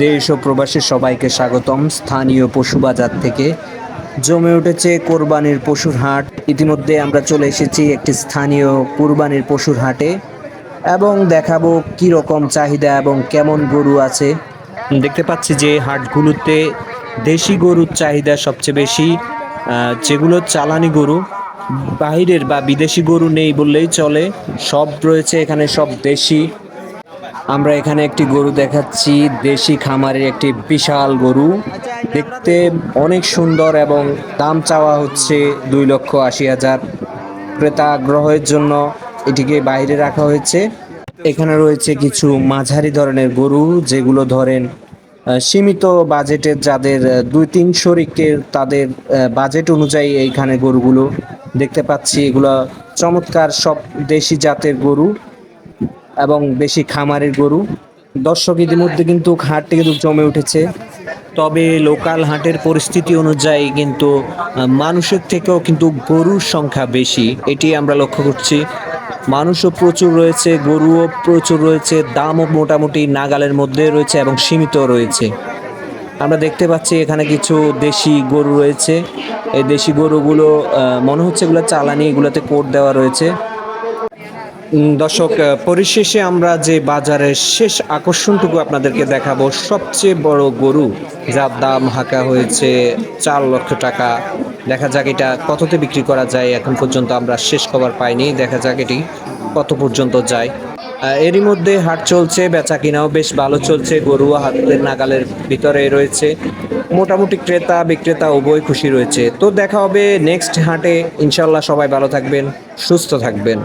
দেশ ও প্রবাসী সবাইকে স্বাগতম। স্থানীয় পশু বাজার থেকে জমে উঠেছে কোরবানির পশুর হাট। ইতিমধ্যে আমরা চলে এসেছি একটি স্থানীয় কুরবানির পশুর হাটে এবং দেখাবো কি রকম চাহিদা এবং কেমন গরু আছে। দেখতে পাচ্ছি যে হাটগুলোতে দেশি গরুর চাহিদা সবচেয়ে বেশি, যেগুলো চালানি গরু, বাহিরের বা বিদেশি গরু নেই বললেই চলে। সব রয়েছে এখানে, সব দেশি। আমরা এখানে একটি গরু দেখাচ্ছি, দেশি খামারের একটি বিশাল গরু, দেখতে অনেক সুন্দর এবং দাম চাওয়া হচ্ছে 2,80,000। ক্রেতা আগ্রহের জন্য এটিকে বাইরে রাখা হয়েছে। এখানে রয়েছে কিছু মাঝারি ধরনের গরু, যেগুলো ধরেন সীমিত বাজেটের, যাদের 2-3 শরিকের, তাদের বাজেট অনুযায়ী এইখানে গরুগুলো দেখতে পাচ্ছি। এগুলো চমৎকার সব দেশি জাতের গরু এবং বেশি খামারের গরু। দর্শক ইতিমধ্যে কিন্তু হাটটি কিন্তু জমে উঠেছে। তবে লোকাল হাটের পরিস্থিতি অনুযায়ী কিন্তু মানুষের থেকেও কিন্তু গরুর সংখ্যা বেশি, এটি আমরা লক্ষ্য করছি। মানুষও প্রচুর রয়েছে, গরুও প্রচুর রয়েছে, দামও মোটামুটি নাগালের মধ্যে রয়েছে এবং সীমিত রয়েছে। আমরা দেখতে পাচ্ছি এখানে কিছু দেশি গরু রয়েছে। এই দেশি গরুগুলো মনে হচ্ছে এগুলো চালানি, এগুলোতে কোট দেওয়া রয়েছে। দর্শক, পরিশেষে আমরা যে বাজারের শেষ আকর্ষণটুকু আপনাদেরকে দেখাবো, সবচেয়ে বড় গরু, যার দাম হাঁকা হয়েছে 4 লক্ষ টাকা। দেখা যাক এটা কততে বিক্রি করা যায়। এখন পর্যন্ত আমরা শেষ খবর পাইনি, দেখা যাক এটি কত পর্যন্ত যায়। এরই মধ্যে হাট চলছে, বেচা কিনাও বেশ ভালো চলছে, গরু হাতের নাগালের ভিতরে রয়েছে। মোটামুটি ক্রেতা বিক্রেতা উভয় খুশি রয়েছে। তো দেখা হবে নেক্সট হাটে, ইনশাল্লাহ। সবাই ভালো থাকবেন, সুস্থ থাকবেন।